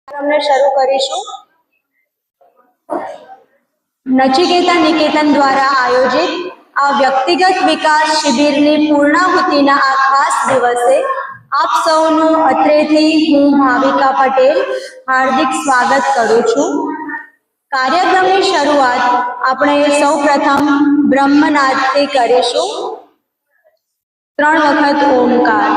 કાર્યક્રમને શરૂ કરીશું। નચિકેતા નિકેતન દ્વારા આયોજિત આ વ્યક્તિગત વિકાસ શિબિરની પૂર્ણાહુતિના આ ખાસ દિવસે આપ સૌનું અત્રેથી હું ભાવિકા પટેલ હાર્દિક સ્વાગત કરું છું। કાર્યક્રમની શરૂઆત આપણે સૌપ્રથમ બ્રહ્મનાદથી કરીશું। 3 વખત ઓમકાર।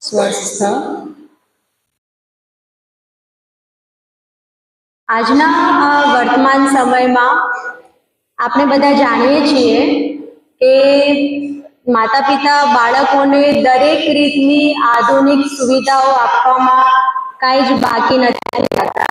સ્વસ્થ। આજના વર્તમાન સમયમાં આપણે બધા જાણીએ છીએ કે માતા પિતા બાળકોને દરેક રીતની આધુનિક સુવિધાઓ આપવામાં કાંઈ જ બાકી નથી રાખતા।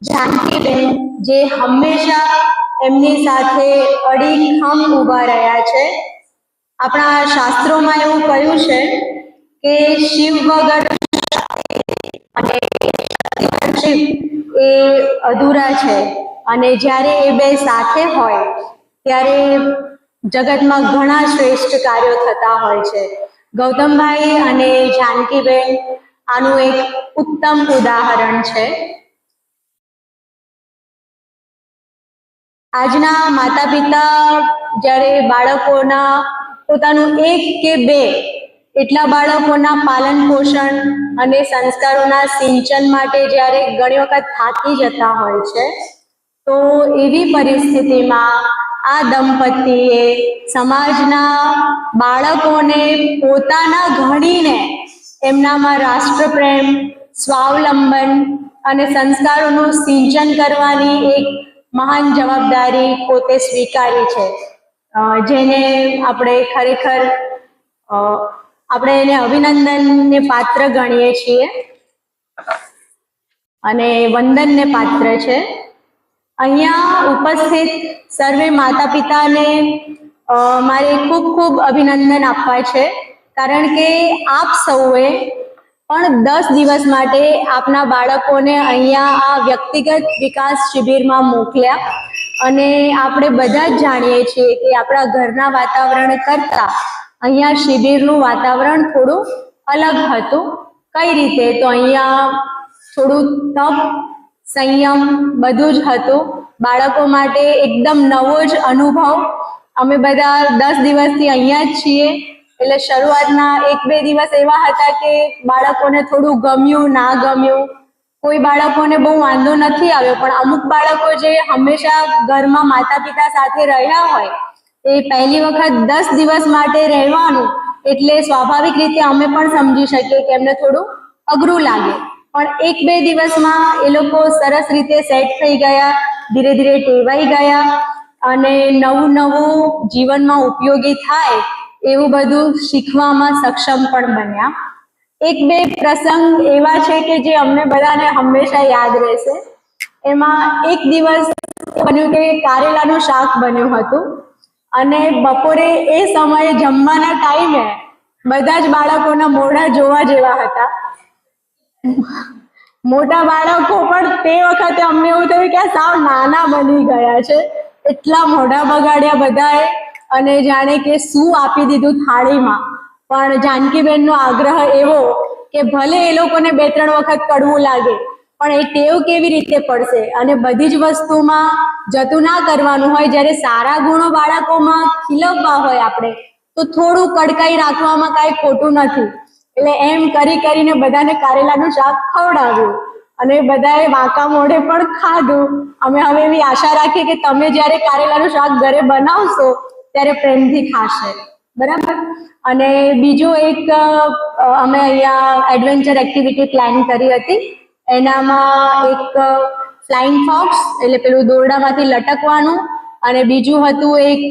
જાનકીબેન જે હંમેશા એમની સાથે અડીખમ ઊભા રહ્યા છે। આપણા શાસ્ત્રોમાં એવું કહ્યું છે કે શિવ વગર અને શિવ એ અધૂરા છે અને જ્યારે એ બે સાથે હોય ત્યારે જગતમાં ઘણા શ્રેષ્ઠ કાર્યો થતા હોય છે। ગૌતમભાઈ અને જાનકીબેન આનું એક ઉત્તમ ઉદાહરણ છે। આજના માતા પિતા જ્યારે બાળકોના પોતાનું 1 કે 2 એટલા બાળકોના પાલન પોષણ અને સંસ્કારોના સિંચન માટે જ્યારે ઘણી વખત થાકી જતા હોય છે તો એવી પરિસ્થિતિમાં આ દંપતીએ સમાજના બાળકોને પોતાના ઘડીને એમનામાં રાષ્ટ્રપ્રેમ, સ્વાવલંબન અને સંસ્કારોનું સિંચન કરવાની એક મહાન જવાબદારી પોતે સ્વીકારી છે, જેને આપણે ખરેખર આપણે એને અભિનંદનને પાત્ર ગણીએ છીએ અને વંદનને પાત્ર છે। અહીંયા ઉપસ્થિત સર્વે માતા પિતાને મારે ખૂબ ખૂબ અભિનંદન આપવા છે, કારણ કે આપ સૌએ પણ 10 દિવસ માટે આપના બાળકોને અહીંયા આ વ્યક્તિગત વિકાસ શિબિરમાં મોકલ્યા અને આપણે બધા જ જાણીએ છીએ કે આપણા ઘરના વાતાવરણ કરતાં અહીંયા શિબિરનું વાતાવરણ થોડું અલગ હતું। કઈ રીતે? તો અહીંયા થોડું તપ, સંયમ બધું જ હતું। બાળકો માટે એકદમ નવો જ અનુભવ। અમે બધા 10 દિવસથી અહીંયા જ છીએ એટલે શરૂઆતના 1-2 દિવસ એવા હતા કે બાળકોને થોડું ગમ્યું, ના ગમ્યું, કોઈ બાળકોને બહુ વાંધો નથી આવ્યો, પણ અમુક બાળકો જે હંમેશા ઘરમાં માતા પિતા સાથે રહ્યા હોય એ પહેલી વખત 10 દિવસ માટે રહેવાનું એટલે સ્વાભાવિક રીતે અમે પણ સમજી શકીએ કે એમને થોડું અઘરું લાગે, પણ 1-2 દિવસમાં એ લોકો સરસ રીતે સેટ થઈ ગયા, ધીરે ધીરે ટેવાઈ ગયા અને નવું નવું જીવનમાં ઉપયોગી થાય એવું બધું શીખવામાં સક્ષમ પણ બન્યા। એક બે પ્રસંગ એવા છે કે જે અમને બધાને હંમેશા યાદ રહેશે. એમાં એક દિવસ બન્યું કે કારેલાનું શાક બન્યું હતું અને બપોરે એ સમયે જમવાના ટાઈમે બધા જ બાળકોના મોઢા જોવા જેવા હતા. મોટા બાળકો પણ તે વખતે અમને એવું થયું કે સાવ નાના બની ગયા છે, એટલા મોઢા બગાડ્યા બધાએ અને જાણે કે શું આપી દીધું થાળીમાં. પણ જાનકીબેનનો આગ્રહ એવો કે ભલે એ લોકોને 2-3 વખત કડવું લાગે પણ એ ટેવ કેવી રીતે પડશે અને બધી જ વસ્તુમાં જતું ના કરવાનું હોય. જ્યારે સારા ગુણો બાળકોમાં ખીલવવા હોય આપણે તો થોડું કડકાઈ રાખવામાં કાંઈ ખોટું નથી. એટલે એમ કરીને બધાને કારેલાનું શાક ખવડાવ્યું અને બધાએ વાંકા મોઢે પણ ખાધું. અમે હવે એવી આશા રાખીએ કે તમે જ્યારે કારેલાનું શાક ઘરે બનાવશો ત્યારે પ્રેમથી ખાશે, બરાબર. અને બીજો એક અમે અહીંયા એડવેન્ચર એક્ટિવિટી પ્લાન કરી હતી. એનામાં એક ફ્લાઇંગ ફોક્સ એટલે પેલું દોરડામાંથી લટકવાનું અને બીજું હતું એક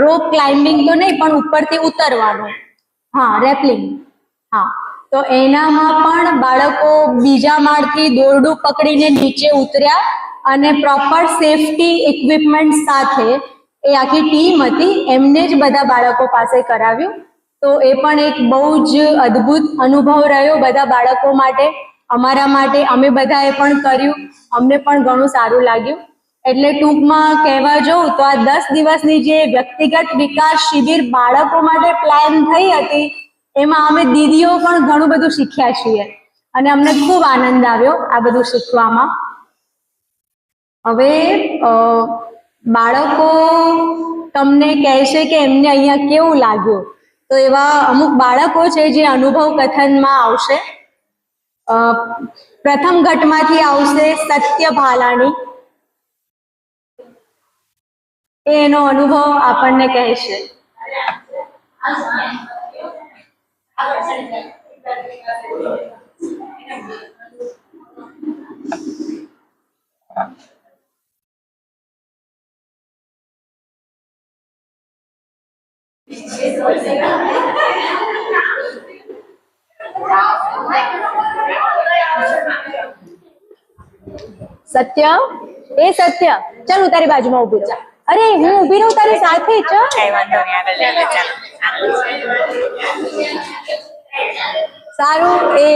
રોપ ક્લાઇમ્બિંગ તો નહીં પણ ઉપરથી ઉતરવાનું, હા રેપલિંગ. હા, તો એનામાં પણ બાળકો બીજા માળથી દોરડું પકડીને નીચે ઉતર્યા અને પ્રોપર સેફટી ઇક્વિપમેન્ટ સાથે એ આખી ટીમ હતી એમને જ બધા બાળકો પાસે કરાવ્યું. તો એ પણ એક બહુ જ અદ્ભુત અનુભવ રહ્યો બધા બાળકો માટે, અમારા માટે. અમે બધાએ પણ કર્યું, અમને પણ ઘણું સારું લાગ્યું. એટલે ટૂંકમાં કહેવા જાઉં તો આ 10 દિવસની જે વ્યક્તિગત વિકાસ શિબિર બાળકો માટે પ્લાન થઈ હતી એમાં અમે દીદીઓ પણ ઘણું બધું શીખ્યા છીએ અને અમને ખૂબ આનંદ આવ્યો આ બધું શીખવામાં. હવે બાળકો તમને કહેશે કે એમને અહીંયા કેવું લાગ્યું, તો એવા અમુક બાળકો છે જે અનુભવ કથનમાં આવશે. પ્રથમ ઘટમાંથી આવશે સત્ય ભાલાણી, એનો અનુભવ આપણને કહેશે. સત્ય, એ સત્ય, ચાલ હું તારી બાજુમાં ઊભી રહું. અરે હું ઊભી રહું તારી સાથે. સારું, એ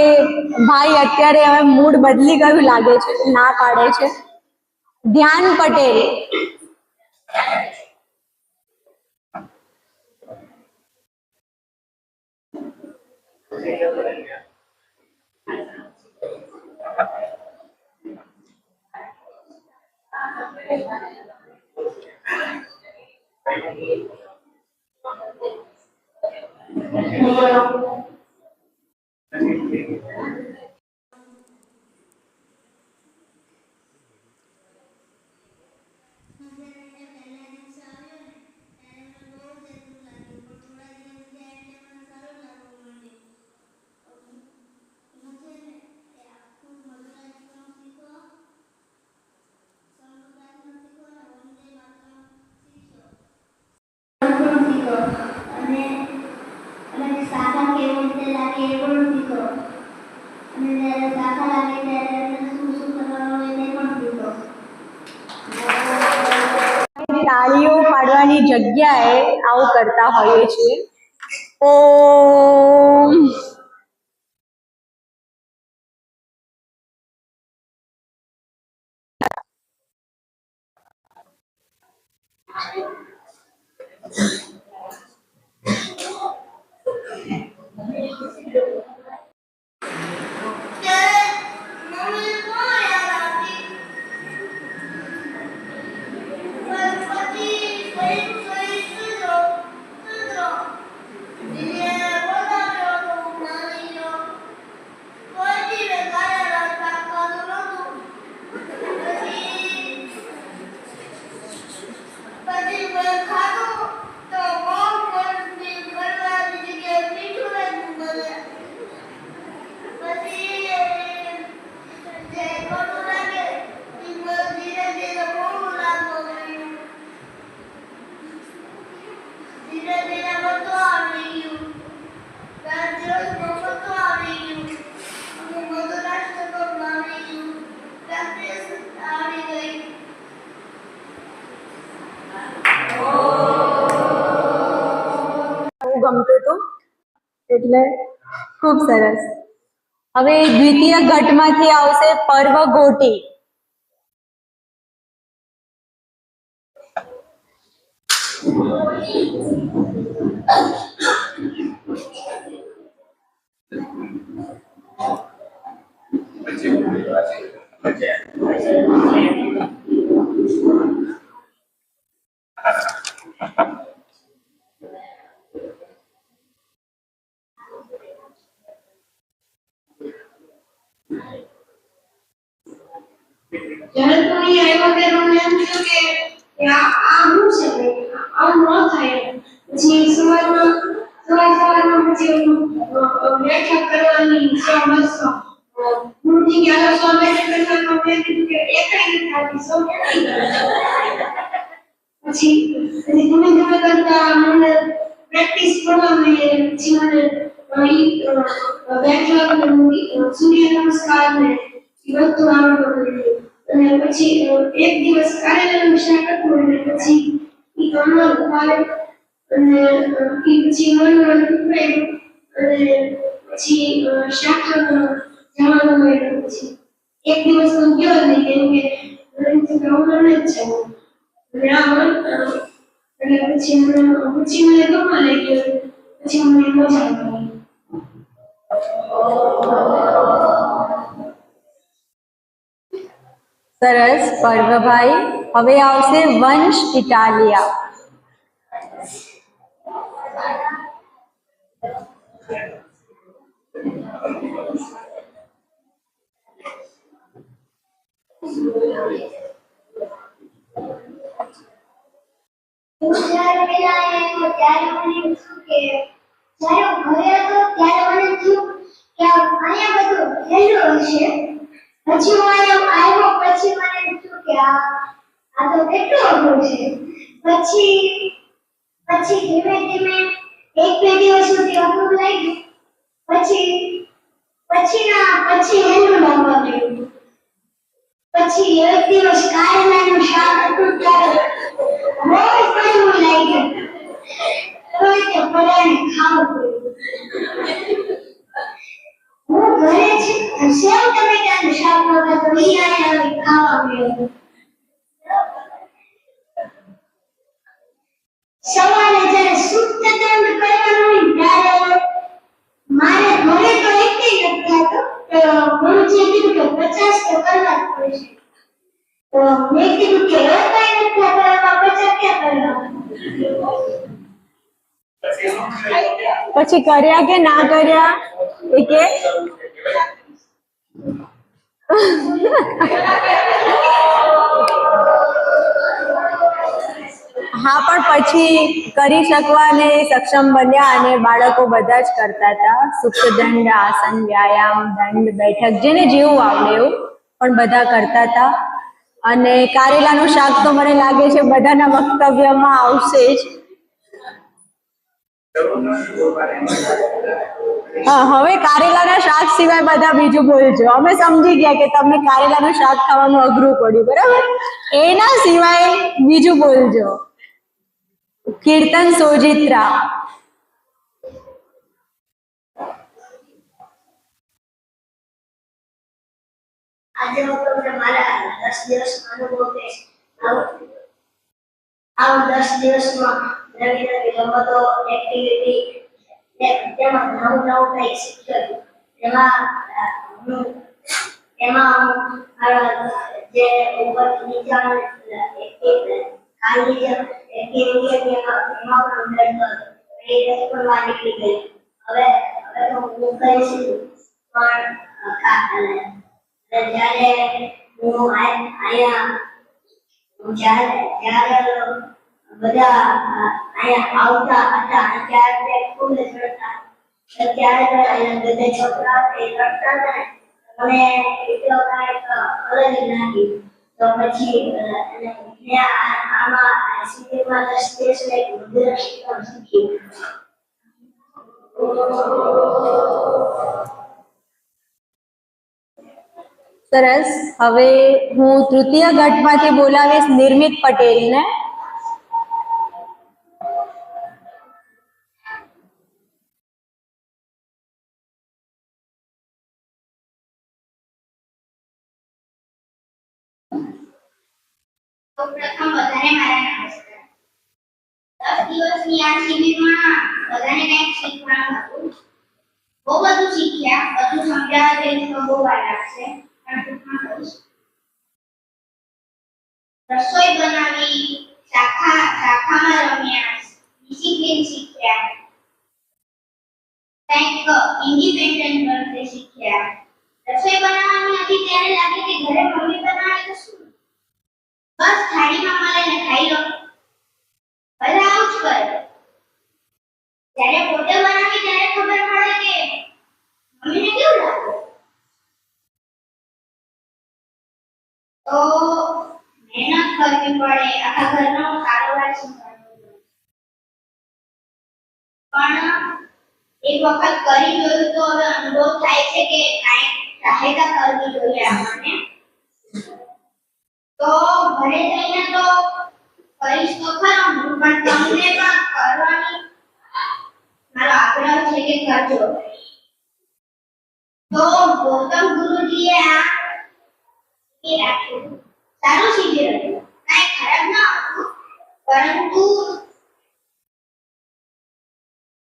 ભાઈ અત્યારે હવે મૂડ બદલી ગયું લાગે છે, ના પાડે છે. ધ્યાન પટેલ. તાળીઓ પાડવાની જગ્યાએ આવું કરતા હોઈએ છીએ. ઓમ. એટલે ખૂબ સરસ. હવે દ્વિતીય ઘટમાંથી આવશે પર્વગોટી. જ્યારે તો અહીંયા આવ્યા ત્યારે મને એમ થયું કે આ શું છે આવું ન થાય. પછી સવારમાં પછી વ્યાખ્યા કરવાની બસ ગુરુજી કે આગળ સ્વામી કરવાનું મેં કીધું કે એકાઈ નથી આવતી સૌ પછી ધીમે ધીમે કરતા મને પ્રેક્ટિસ કરવા મળે. પછી મને વ્યાખ્યા સૂર્ય નમસ્કાર ને એ બધું આવડવા મળ્યું. અને પછી એક દિવસ કાર્યાલયનું શાક હતું અને પછી એ કમળ ઉપાડે અને એ પછી મનમાં ઉપાડ્યું અને પછી શાક જવાનું મળ્યું. પછી એક દિવસ તો ગયો જ નહીં કેમ કે મને જ છે અને પછી મને ગમવા લાગ્યો. પછી મને મજા આવી. સરસ પર્વભાઈ. હવે આવશે વંશ ઇટાલિયા. ત્યારે મને શું કે જ્યારે ઘરે હતો ત્યારે મને થયું કે અહીંયા બધું હેલું હશે. પછી હું અહીંયા આવ્યો પછી મને થયું કે આ તો કેટલું અઘરું છે. પછી ધીમે ધીમે એક બે દિવસ સુધી અઘરું લાગ્યું. પછી હેલું લાગવા માંડ્યું. પછી એક દિવસ કારેલાનું શાક હતું ત્યારે બહુ કડવું લાગ્યું. તો તે બધાને ખાવું પડ્યું. હું ઘરે જ સેવ ટમેટાનું શાક નહોતું તો ઈ અહીંયા ખાવા મળ્યું. સવારે જ્યારે શુદ્ધ દંડ કરવાનો હોય ત્યારે મારે ઘરે તો એકેય નથી થતો. તો ગુરુજીએ કીધું કે 50 તો કરવા જ પડશે. તો મેં કીધું કે હવે કઈ નથી થતો એમાં 50 ક્યાં કરવા. પછી કર્યા કે ના કર્યા એ કે હા, પણ પછી કરી શકવા અને સક્ષમ બન્યા અને બાળકો બધા જ કરતા હતા. સુખદંડ, આસન, વ્યાયામ, દંડ, બેઠક, જેને જેવું આવડે એવું પણ બધા કરતા હતા. અને કારેલાનું શાક તો મને લાગે છે બધાના વક્તવ્યમાં આવશે જ. હવે કારેલાના શાક સિવાય બધા બીજું બોલજો. અમે સમજી ગયા કે તમને કારેલાનું શાક ખાવાનું અઘરું પડ્યું, બરાબર? એના સિવાય બીજું બોલજો. કીર્તન સોજિત્રા. આજે હું તમને મારા 10 દિવસનો અનુભવ કહીશ. આમ 10 દિવસમાં નવી નવી રમતો, એક્ટિવિટી તેમાં નવું કંઈક શીખ્યું. એમાં જે ઉપર નીચા ખાલી એક્ટિવિટી હતી એમાં પણ કરતો હતો. એ રસ પણ વાર નીકળી ગઈ. હવે તો હું કરીશ પણ જ્યારે હું અહીંયા જ્યારે બધા અહીંયા આવતા હતા ત્યારે ખૂબ જ રડતા. ત્યારે બધા છોકરા રડતા હતા. મને એટલો કાંઈક અલગ જ લાગ્યું. તો પછી આમાં શિબિરમાં 10 દિવસ મંદિર શીખવાનું શીખ્યું. સરસ. હવે હું તૃતીય ગઢમાંથી બોલાવીશ નિર્મિત પટેલને. પ્રથમ બધાને મારા નમસ્કાર. 10 દિવસની આ શિબિરમાં બધાને કંઈક શીખવાનું હતું. બહુ બધું શીખ્યા, બધું સમજાવવા જઈશ તો બહુ વાર લાગશે, પણ ટૂંકમાં કહીશ. રસોઈ બનાવી, શાખામાં રમ્યા, ડિસિપ્લિન શીખ્યા, કંઈક ઇન્ડિપેન્ડન્ટ બનતે શીખ્યા. રસોઈ બનાવવાની હતી ત્યારે લાગે કે ઘરે મમ્મી બનાવે તો શું, બસ થાળીમાં મળે ને ખાઈ લો. બધા આવું જ કરે. જ્યારે પોતે બનાવી ત્યારે ખબર પડે કે મમ્મીને કેવું લાગે. તો મહેનત કરવી પડે, આખા ઘરનો કારોબાર સંભાળવો પડે. પણ એક વખત કરી જોયું તો હવે અનુભવ થાય છે કે કાંઈક સહાયતા કરવી જોઈએ આપણને. તો ઘરે જઈને તો કરીશ તો ખરા હું, પણ તમને પણ કરવાની મારો આગ્રહ છે કે કરજો. તો ગૌતમ ગુરુજીએ આ રાખ્યું. સારું શિબિર હતું, કાંઈ ખરાબ ન હતું, પરંતુ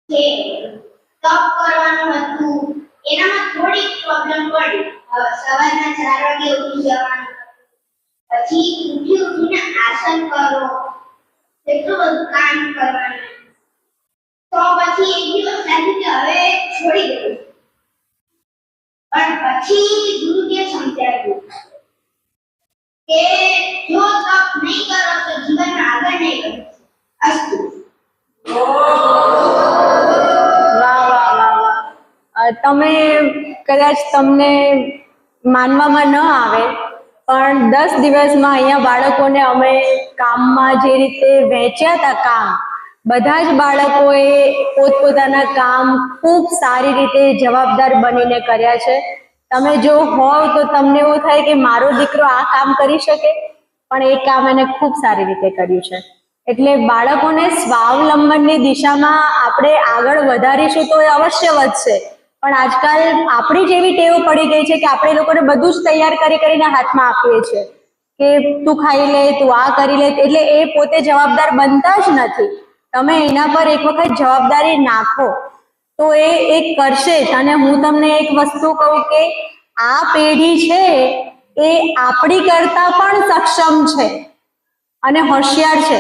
જે તપ કરવાનું હતું એનામાં થોડીક પ્રોબ્લેમ પડી. સવારના 4 વાગે ઉઠી જવાનું, પછી ઉઠીને આસન કરો, એટલું બધું કામ કરવાનું. તો પછી એક દિવસ લાગ્યું કે હવે છોડી દઉં, પણ પછી ગુરુજીએ સમજાવ્યું કે જો તપ નહીં કરો તો જીવનમાં આગળ નહીં વધી. અસ્તુ. તમે કદાચ તમને માનવામાં ન આવે પણ 10 દિવસમાં અહીંયા બાળકોને અમે કામમાં જે રીતે વહેંચ્યા હતા કામ, બધા જ બાળકોએ પોતપોતાના કામ ખૂબ સારી રીતે જવાબદાર બનીને કર્યા છે. તમે જો હોવ તો તમને એવું થાય કે મારો દીકરો આ કામ કરી શકે, પણ એ કામ એને ખૂબ સારી રીતે કર્યું છે. એટલે બાળકોને સ્વાવલંબનની દિશામાં આપણે આગળ વધારીશું તો એ અવશ્ય વધશે. પણ આજકાલ આપણી જેવી ટેવ પડી ગઈ છે કે આપણે લોકોને બધું જ તૈયાર કરીને હાથમાં આપીએ છીએ કે તું ખાઈ લે, તું આ કરી લે, એટલે એ પોતે જવાબદાર બનતા જ નથી. તમે એના પર એક વખત જવાબદારી નાખો તો એ કરશે જ. અને હું તમને એક વસ્તુ કહું કે આ પેઢી છે એ આપણી કરતા પણ સક્ષમ છે અને હોશિયાર છે,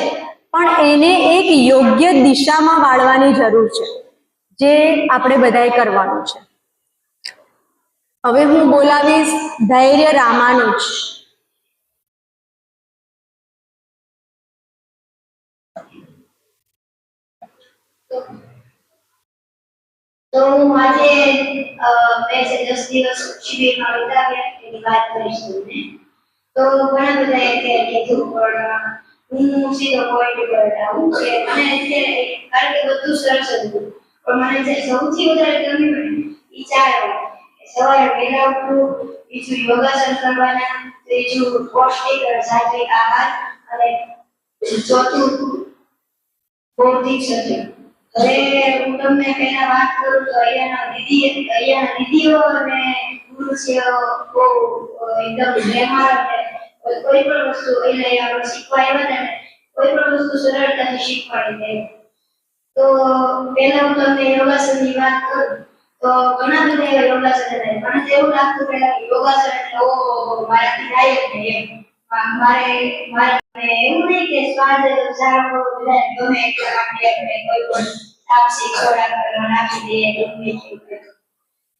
પણ એને એક યોગ્ય દિશામાં વાળવાની જરૂર છે, જે આપણે બધાએ કરવાનું છે. હવે હું બોલાવીશ ધૈર્ય રામાનુજ. તો હું આજે 10 દિવસ શિબિરમાં વિતાવ્યા એની વાત કરીશ તમને. તો ઘણા બધા અત્યારે કીધું, પણ હું સીધો પોઈન્ટ પર આવું કે મને અત્યારે કારણ કે બધું સરસ હતું, પણ મને જે સૌથી વધારે ગમ્યું ને એ 4 વાત. સવારે વહેલા ઉઠવું, બીજું યોગાસન કરવાના, ત્રીજું પૌષ્ટિક અને સાત્વિક આહાર, અને ચોથું બૌદ્ધિક સર્જન. હવે હું તમને પહેલા વાત કરું તો અહીંયાના દીદીઓ અને પુરુષો બહુ એકદમ પ્રેમાળ અને કોઈ પણ વસ્તુ એટલે આપણે શીખવા આવ્યા હતા ને કોઈ પણ વસ્તુ સરળતાથી શીખવાડી દે. તો પહેલા હું તમને યોગાસનની વાત કરું તો ઘણા બધા એવા યોગાસન હતા. મને તો એવું લાગતું પહેલા કે યોગાસન એટલે મારાથી થાય જ નહીં એમ. મારે એવું નહીં કે સ્વાદ સારો બધા ગમે એટલા માટે આપણે કોઈ પણ તાપસી ખોરાક નાખી દઈએ ગમે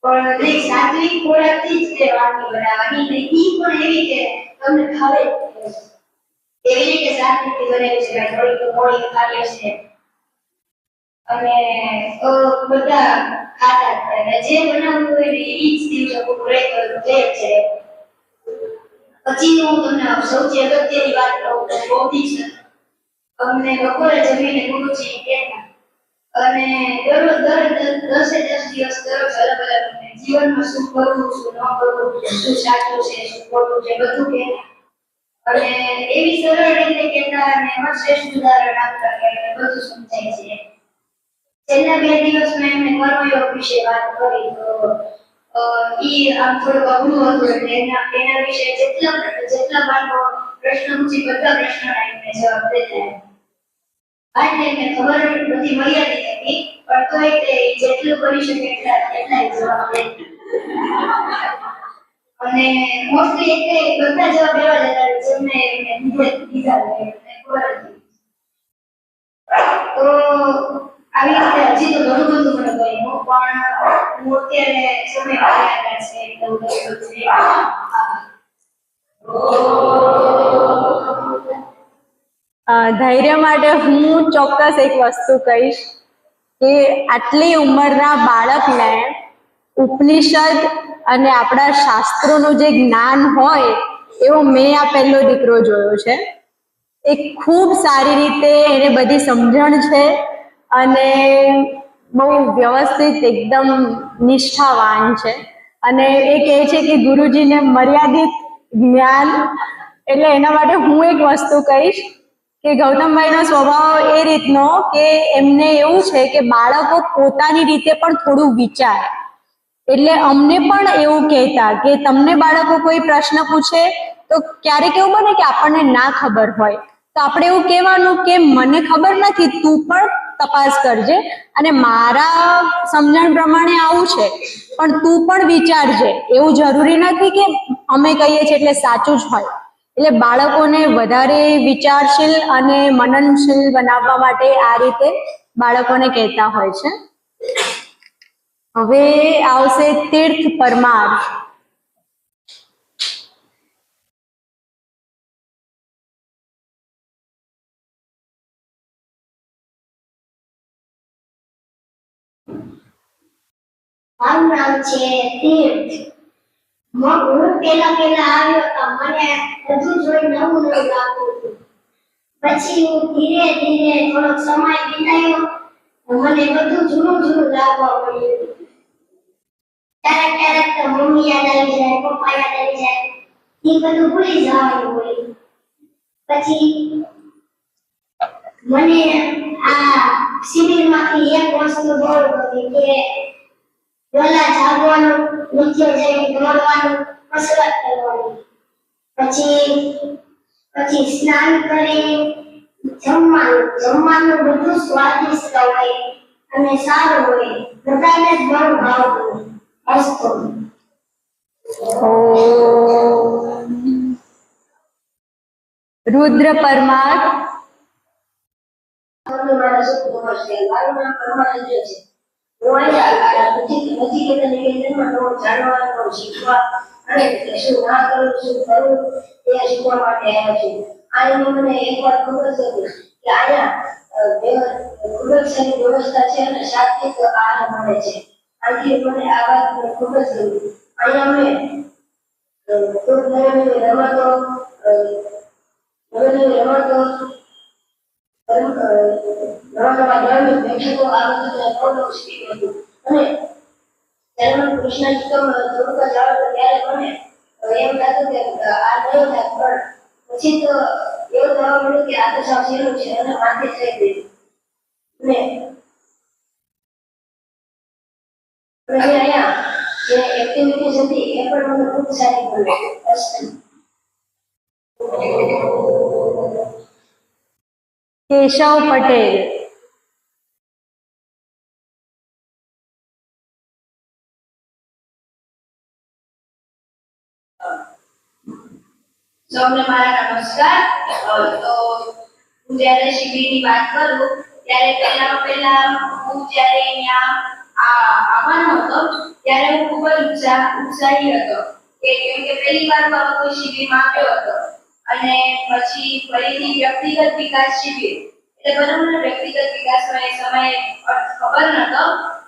પણ નહીં, સાત્વિક ખોરાકથી જ તે વાનગી બનાવવાની, ને ઈ પણ એવી કે તમને ભાવે એવી નહીં કે સાત્વિકથી બનેલી છે થોડીક મોડી ખાલી હશે અને બધા ખાતા થાય જે બનાવવું હોય ને ઈ જ દિવસે પૂરું રહે તો તે જ છે. પછી હું તમને સૌથી અગત્યની વાત કહું તો બૌદ્ધિક સર્જન. અમને બપોરે જમીને ગુરુજી કહેતા અને દરરોજ 10 દિવસ દરરોજ અલગ અલગ જીવનમાં શું કરવું, શું ન કરવું, શું સાચું છે, શું ખોટું છે, બધું કહેતા. અને એવી સરળ રીતે કહેતા અને એમાં શ્રેષ્ઠ ઉદાહરણ આપતા કે બધું સમજાય છે. છેલ્લા 2 દિવસમાં એમને કર્મયોગ વિશે વાત કરી તો ઈ આમ થોડું અઘરું હતું, એટલે એના વિશે જેટલા બાળકો પ્રશ્ન પૂછી બધા પ્રશ્નોના એમને જવાબ દેતા આ ટાઈમે ખબર બધી મર્યાદિત હતી પણ તોય તે જેટલું કરી શકે એટલા જવાબ દેતા અને મોસ્ટલી એટલે બધા જવાબ એવા જ હતા જેમને એમને દીધા ખબર હતી તો આવી રીતે હજી તો ઘણું બધું મને ગમ્યું પણ હું અત્યારે સમય મર્યાદા છે એટલે હું કશું જ નહીં. ધૈર્ય માટે હું ચોક્કસ એક વસ્તુ કહીશ કે આટલી ઉંમરના બાળકને ઉપનિષદ અને આપણા શાસ્ત્રોનું જે જ્ઞાન હોય એવો મેં આ પહેલો દીકરો જોયો છે. એ ખૂબ સારી રીતે એને બધી સમજણ છે અને બહુ વ્યવસ્થિત એકદમ નિષ્ઠાવાન છે અને એ કહે છે કે ગુરુજીને મર્યાદિત જ્ઞાન એટલે એના માટે હું એક વસ્તુ કહીશ કે ગૌતમભાઈનો સ્વભાવ એ રીતનો કે એમને એવું છે કે બાળકો પોતાની રીતે પણ થોડું વિચારે એટલે અમને પણ એવું કહેતા કે તમને બાળકો કોઈ પ્રશ્ન પૂછે તો ક્યારેક એવું બને કે આપણને ના ખબર હોય તો આપણે એવું કહેવાનું કે મને ખબર નથી તું પણ તપાસ કરજે અને મારા સમજણ પ્રમાણે આવું છે પણ તું પણ વિચારજે એવું જરૂરી નથી કે અમે કહીએ છીએ એટલે સાચું જ હોય એટલે બાળકોને વધારે વિચારશીલ અને મનનશીલ બનાવવા માટે આ રીતે બાળકોને કહેતા હોય છે. હવે આવશે તીર્થ પરમાર. મારું નામ છે તીર્થ. હું પેલા આવ્યો તો મને બધું જોઈ નવું નવું લાગતું હતું. પછી હું ધીરે ધીરે થોડોક સમય વિતાયો મને બધું જૂનું જૂનું લાગવા મળ્યું. ક્યારેક ક્યારેક તો મમ્મી યાદ આવી જાય, પપ્પા યાદ આવી જાય, એ બધું ભૂલી જવાનું હોય. પછી મને આ શિબિરમાંથી એક વસ્તુ બહુ ગમી કે વહેલા જાગવાનું, નીચે જઈને દોડવાનું, કસરત કરવાની, પછી સ્નાન કરી જમવાનું બધું સ્વાદિષ્ટ હોય અને સારું હોય. બધાને જ બહુ ભાવતું. અસ્તુ. રુદ્ર પરમાર. મારા સુખમાં છે. મારું નામ પરમાનંદ છે. હું અહીંયા નજીક નિકેતનમાં જાણવાનું શીખવા અને શું ના કરું શું કરું તે શીખવા માટે આવ્યા છું. આની મને એક વાત ખબર છે કે અહીંયા ખૂબ જ સારી વ્યવસ્થા છે અને સાત્વિક આહાર મળે છે. આથી મને આ વાત ખૂબ જ ગમી. અહીંયા અમે ખૂબ નવી રમતો નવા ગ્રામીણ બેઠકો આ બધું શીખ્યું હતું. અને ત્યારે મને કૃષ્ણ થોડુંક જ આવડતું ત્યારે મને એમ લાગતું કે આ નહીં થાય પણ પછી તો એવું થવા મળ્યું કે આ તો સાવ સહેલું છે અને માથે થઈ ગયું. અને અહીંયા જે એક્ટિવિટીઝ હતી એ પણ મને ખૂબ સારી ગમી. કેશવ પટેલ. સૌને મારા નમસ્કાર. તો હું જ્યારે શિબિરની વાત કરું ત્યારે પહેલા હું જ્યારે અહીંયા આવવાનો હતો ત્યારે હું ખૂબ જ ઉત્સાહી હતો કેમ કે પહેલી વાર હું કોઈ શિબિરમાં આવ્યો હતો અને પછી ફરીથી વ્યક્તિગત વિકાસ શિબિર એટલે બરાબર વ્યક્તિગત વિકાસનો એ સમયે ખબર નતો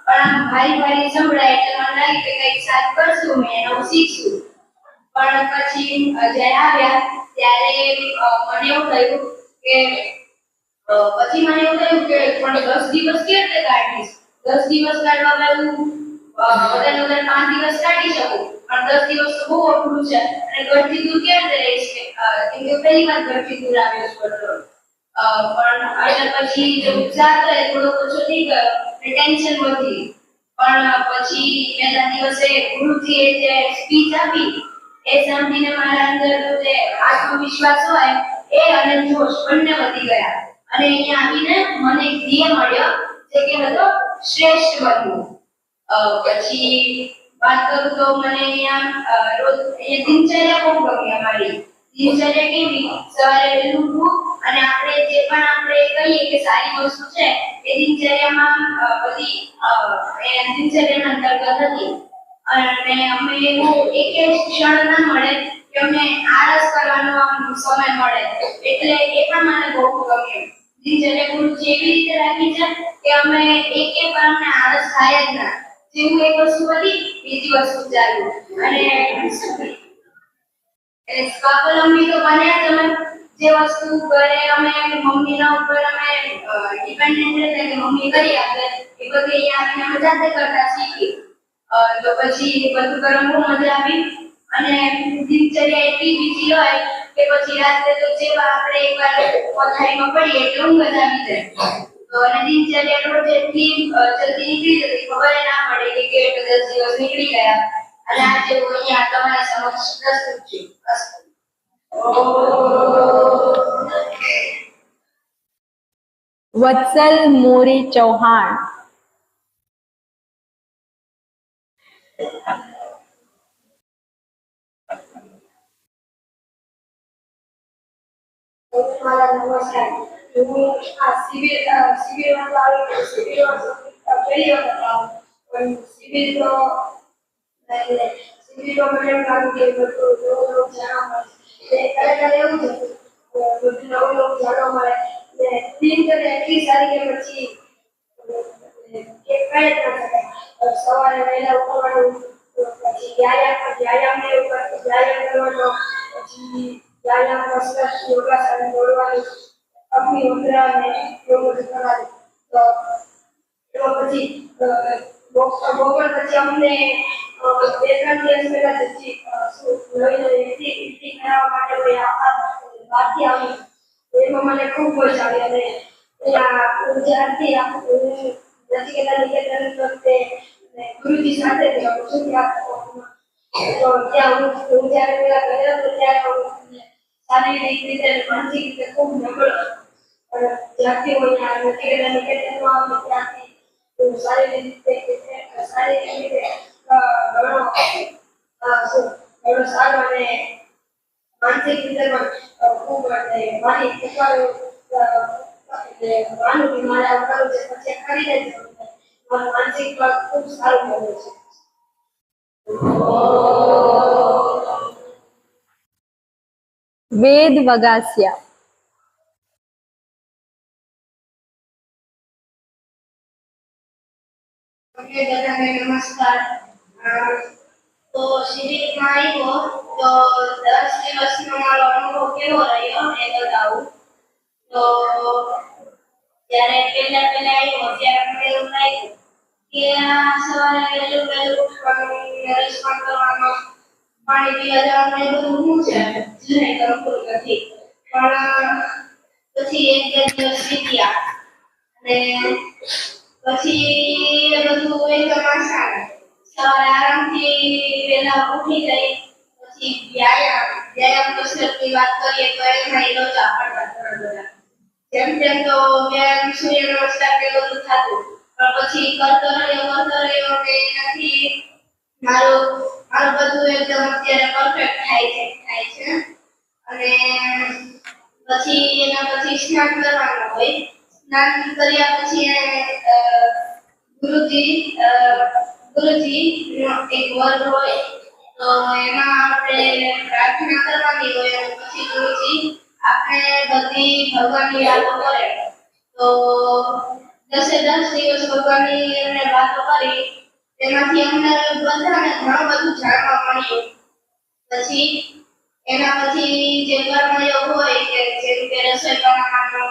પણ આમ ભારી સંભળાય એટલે મને લાગે કે કંઈક સાથ કરશું મેં નવું શીખશું. પણ પછી જ્યારે આવ્યા ત્યારે મને એવું થયું કે પણ 10 દિવસ કેવી રીતે કાઢીશ? 10 દિવસ કાઢવામાં હું વધારે 5 દિવસ કાઢી શકું પણ 10 દિવસ તો બહુ અઘરું છે અને ઘરથી દૂર કેવી રીતે રહીશ કેમ કે પહેલી વાર ઘરથી દૂર આવ્યો છું પણ અને પછી જે ઉત્સાહ હતો એ થોડો ઓછો થઈ ગયો અને ટેન્શન વધી. પણ પછી પહેલા દિવસે ગુરુજીએ જે સ્પીચ આપી એ સાંભળીને મારા અંદર જે આત્મવિશ્વાસ હોય એ અને જોશ બંને વધી ગયા અને અહીંયા આવીને મને એક ધ્યેય મળ્યો જે કે હતો શ્રેષ્ઠ બનવું. પછી વાત કરું તો મને અહીંયા રોજ અહીંયા દિનચર્યા બહુ ગમી અમારી. દિનચર્યા કેવી? સવારે વહેલું ઉઠવું અને આપણે જે પણ આપણે કહીએ કે સારી વસ્તુ છે એ દિનચર્યામાં બધી દિનચર્યાના અંતર્ગત હતી. અને અમે એવું એક ક્ષણ ના મળે કે અમને આળસ કરવાનો સમય મળે એટલે એ પણ મને બહુ ગમ્યું. દિનચર્યા ગુરુજી એવી રીતે રાખી છે કે અમે એક વાર અમને આળસ થાય જ ના. જેવું એક વસ્તુ હતી બીજી વસ્તુ ચાલુ અને સ્વાવલંબી તો બન્યા જ અમે. જે વસ્તુ ઘરે અમે મમ્મીના ઉપર અમે ડિપેન્ડન્ટ રહેતા કે મમ્મી કરી આપે એ બધી અહીંયા આવીને અમે જાતે કરતા શીખી. તો પછી બધું કરવામાં બહુ મજા આવી અને દિનચર્યા એટલી બીજી હોય કે પછી રાત્રે તો જેવા આપણે એકવાર પથારીમાં પડીએ એટલે ઊંઘ જ આવી જાય. તો અને દિનચર્યા રોજ એટલી જલ્દી નીકળી જતી ખબર ના પડે કે કેટલા 10 દિવસ નીકળી ગયા અને આજે હું અહીંયા તમારા સમક્ષ પ્રસ્તુત છું. વત્સલ મોરી ચૌહાણ. મારા નમસ્કાર. હું આ શિબિરમાં આવી શિબિરમાં પહેલી વખત આવું પણ શિબિર તો શિબિરમાં મને એમ લાગ્યું કે બધું નવું જાણવા મળે. ખરેખર એવું છે બધું નવું જાણવા મળે ને દિનચર્યા એટલી સારી કે પછી એક કહી જ ના શકાય. સવારે વહેલા ઉઠવાનું, પછી વ્યાયામ કરવાનો, પછી વ્યાયામ કસરત યોગાસન દોડવાનું, અગ્નિ મુદ્રા અને એવું બધું કરવાનું. તો એમાં પછી બપોર પછી અમને 2-3 દિવસ પહેલા નવી એક્ટિવિટી કરાવવા માટે કોઈ બહારથી આવી. એમાં મને ખૂબ મજા આવી અને ગુજરાતથી નચિકેતા નિકેતન વખતે ગુરુજી સાથે જ રહું છું તો ત્યાં હું જ્યારે પેલા ગયો હતો ત્યારે શારીરિક રીતે અને માનસિક રીતે ખૂબ નબળો જ્યારથી હું અહીંયા નચિકેતા નિકેતનમાં આવ્યો ત્યારથી હું શારીરિક રીતે ઘણો સારો અને માનસિક રીતે પણ ખૂબ મારી માનું કે મારે આવું કરવું છે પછી કરીને જ મારું માનસિક પણ ખૂબ સારું બન્યું છે. વેદ વગાસિયા. બધાને નમસ્કાર. તો શિબિરમાં આવ્યો તો 10 દિવસનો મારો અનુભવ કેવો રહ્યો એ બતાવું. તો જ્યારે પહેલા આવ્યો ત્યારે મને એવું લાગ્યું કે આ સવારે વહેલું ઉઠવાનું, રસપાન કરવાનું, પાણી પીવા જવાનું એ બધું હું છે જરાય કરવું નથી. પણ પછી 1-2 દિવસ વીત્યા અને પછી એ બધું એકદમ આસાન. સવારે આરામથી વહેલા ઉઠી જાય પછી વ્યાયામ કસરતની વાત કરીએ તો એમાં લોચા પડતા ઘણા બધા. જેમ તેમ તો વ્યાયામ સૂર્ય નમસ્કાર કે બધું થતું પણ પછી કરતો રહ્યો કે એનાથી મારું બધું એકદમ અત્યારે પરફેક્ટ થાય છે અને પછી એના પછી સ્નાન કરવાનું હોય. સ્નાન કર્યા પછી ગુરુજી નો એક વર્ગ હોય તો એમાં આપણે પ્રાર્થના કરવાની હોય અને પછી ગુરુજી આપણે બધી ભગવાનની વાતો કરે તો 10 દિવસ ભગવાનની એમને વાતો કરી તેમાંથી અમને બધાને ઘણું બધું જાણવા મળ્યું. પછી એના પછી જે કર્મયોગ હોય કે જેમ કે રસોઈ બનાવવાનો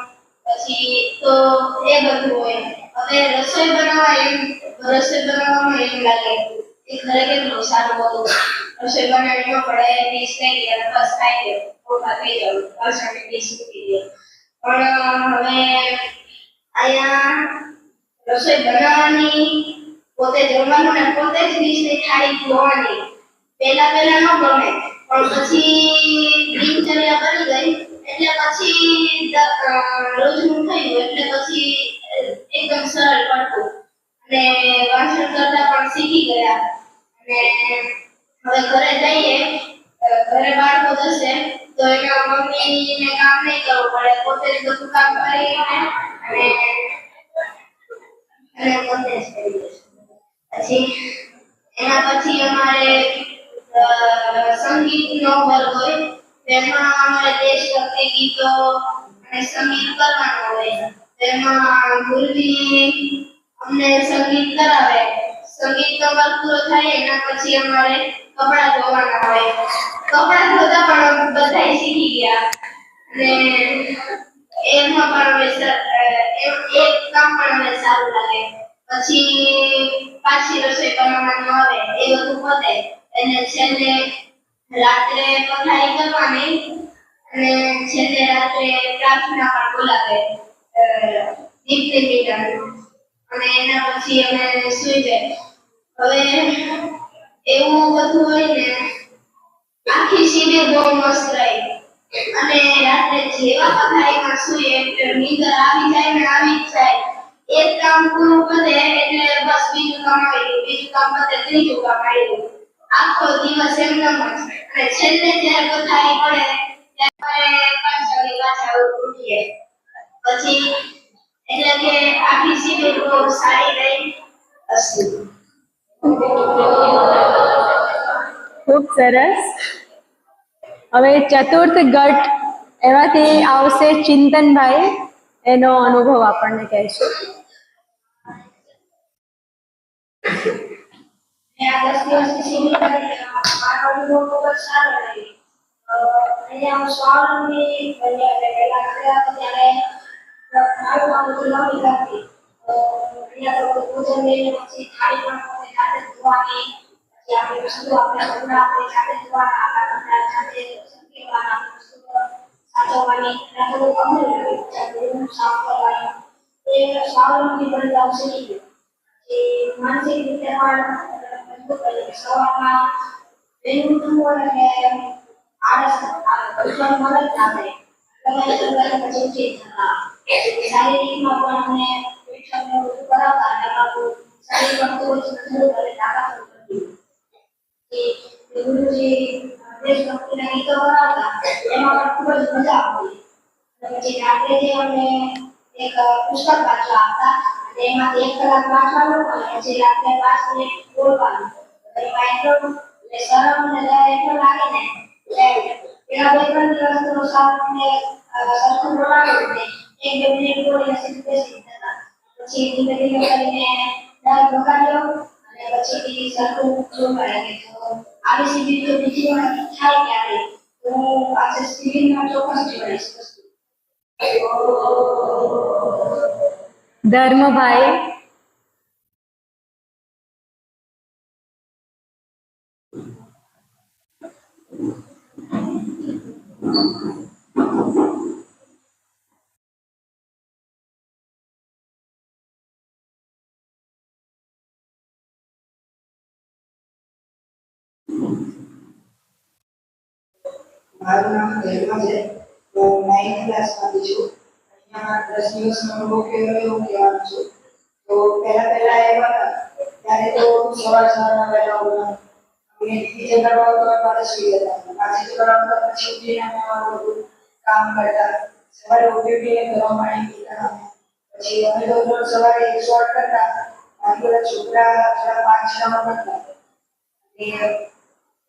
પછી તો એ બધું હોય. હવે રસોઈ બનાવવામાં એમ લાગે કે ઘરે કેટલું સારું હતું. રસોઈ બનાવી ન પડે ડીશ લઈ લે અને બસ ખાઈ લે ઓછા થઈ જાવ અસાની ડીશ મૂકી દે. પણ હવે અહીંયા રસોઈ બનાવવાની, પોતે જમવાનું ને પોતે જ ડીશની થાળી ધોવાની પહેલા ન ગમે પણ પણ પછી દિનચર્યા બની ગઈ એટલે પછી રોજનું થયું એટલે પછી એકદમ સરળ પડતું અને વાંચન કરતા પણ શીખી ગયા અને હવે ઘરે જઈએ ઘરે બાળકો જશે તો એના મમ્મીને કામ નહીં કરવું પડે પોતે જ બધું કામ કરીને અને પોતે જ કરી દેશે પછી એના પછી અમારે સંગીતનો વર્ગ હોય તેમાં અમારે દેશભક્તિ ગીતો અને સંગીત કરવાનું હોય તેમાં ગુરુજી અમને સંગીત કરાવે સંગીતનો વર્ગ પૂરો થાય એના પછી અમારે કપડાં ધોવાના હોય કપડાં ધોતા પણ બધા શીખી ગયા અને એમાં પણ એક કામ પણ અમને સારું લાગે પછી પાછી રસોઈ બનાવવાનું આવે એ બધું પતે અને છેલ્લે રાત્રે પથારી કરવાની અને છેલ્લે રાત્રે પ્રાર્થના પણ બોલાવે દીપ અને એના પછી અમે સુઈ જાય હવે એવું બધું હોય ને આખી શિબિર બહુ મસ્ત રહી અને રાત્રે જેવા પથારીમાં સૂઈએ નીંદર આવી જાય ને આવી જ જાય એક કામ પૂરું પતે એટલે બસ બીજું કામ આવી ગયું બીજું કામ પતે ત્રીજું કામ આવી ગયું આખો દિવસ એમનેમ જ અને છેલ્લે જ્યારે પથારી પડે ત્યારે 5 વાગે પાછા ઉઠીએ પછી એટલે કે આખી શિબિર બહુ સારી રહી હશે ખૂબ સરસ. હવે ચતુર્થ ગઢ એમાંથી આવશે ચિંતનભાઈ, એનો અનુભવ આપણને કહેશે. આ 10 દિવસની શિબિર મારો અનુભવ ખૂબ જ સારો રહ્યો અહીંયા સ્વામી પહેલા ગયા ત્યારે મારું મમ્મી કરતી અહીંયા તો પૂજન લઈને પછી થાળી પણ પોતે જાતે ધોવાની પછી આપણે વસ્તુ આપણે કપડાં આપણે જાતે ધોવાના આપણા કપડાં જાતે સંકેલવાના સાચવવાની આ બધું અમને સાફ કરવાનું એ સ્વાવલંબી બનતા શીખી ગયો એ માનસિક રીતે પણ મજબૂત બની સવારમાં વહેલું ઉઠવું હોય એટલે આળસ ઉઠવાનું મન જ ના થાય પછી ઉઠી જતા શારીરિકમાં પણ અમને પરીક્ષાને બધું કરાવતા અને આપણું શરીર પણ ખૂબ જ મજબૂત અને તાકાતવર બન્યું ગુરુજી દેશભક્તિના ગીતો કરાવતા એમાં પણ ખૂબ જ મજા આવતી અને પછી રાત્રે જે અમને એક પુસ્તક વાંચવા આપતા અને એમાંથી 1 કલાક વાંચવાનું અને પછી રાત્રે 5 મિનિટ બોલવાનું એમાં એટલો શરમ અને ડર એટલો લાગે ને પેલા 2-3 દિવસ તો સામને સરખું બોલાવ્યું ને 1-2 મિનિટ બોલીને સીધું બેસી જતા પછી ધીમે ધીમે કરીને ડર ભગાડ્યો અને પછી સરખું જોવા લાગે તો આવી શિબિર જો બીજી વાર થાય ક્યારે તો આજે શિબિરમાં ચોક્કસ જોડાઈશ ધર્મભાઈ. મારું નામ ધર્મ છે. હું 9th ક્લાસમાંથી છું. અહીંયા 10 દિવસનો અનુભવ કેવો રહ્યો હું કહેવાનું છું. તો પહેલા આવ્યા હતા ત્યારે તો સવારમાં વહેલા ઉઠવાનું અને બીજે કરવા તો મારે સુઈ જતા પાછી કરવા પછી ઉઠીને અમે અમારું બધું કામ કરતા સવારે ઉઠીને ગરમ પાણી પીતા પછી અમે તો રોજ સવારે 100 કરતા બાકી બધા છોકરા થોડા 5-6 કરતા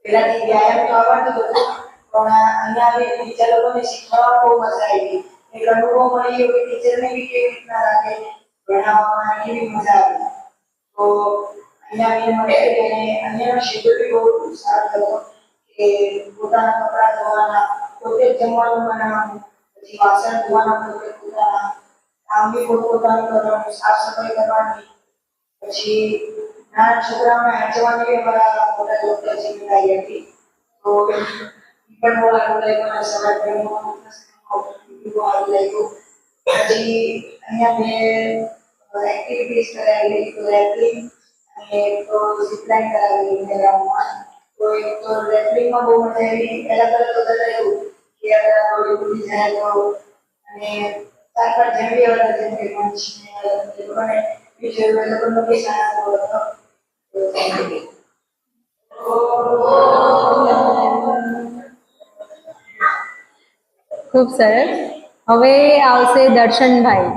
પહેલાથી વ્યાયામ તો આવડતું હતું પણ અહીંયા આવી ટીચર લોકોને શીખવા બહુ મજા આવી એક અનુભવ મળી ગયો કે ટીચરને બી કેવી રીતના રાખે ભણાવવામાં કેવી મજા આવી તો અહીંયા મેં મળે કે અહીંયાનો શેડ્યુલ બી બહુ સારો હતો કે પોતાના કપડાં ધોવાના પોતે જમવાનું બનાવવાનું પછી વાસણ ધોવાના પોતે પોતાના કામ બી પોતાનું કરવાનું સાફ સફાઈ કરવાની પછી નાના છોકરાઓને વાંચવાની બી અમારા મોટા ડોક્ટર જિમ્મેદારી હતી તો પણ બહુ સારું લાગ્યું અને સવાર બહુ સારું લાગ્યું પછી અહીંયા મેં એક્ટિવિટીઝ કરાવેલી તો રેપલિંગ અને તો ઝીપલાઇન કરાવેલી ગ્રાઉન્ડમાં તો તો એક તો રેસલિંગમાં બહુ મજા આવી. પહેલા તો બધા એવું કે અગર આ બોડી ઉડી જાય તો અને તાર જેવી વાળા જેમ કે મંચ ને એ લોકોને બીજું એ લોકોનો બી સારા હતો. ખૂબ સરસ. હવે આવશે દર્શનભાઈ.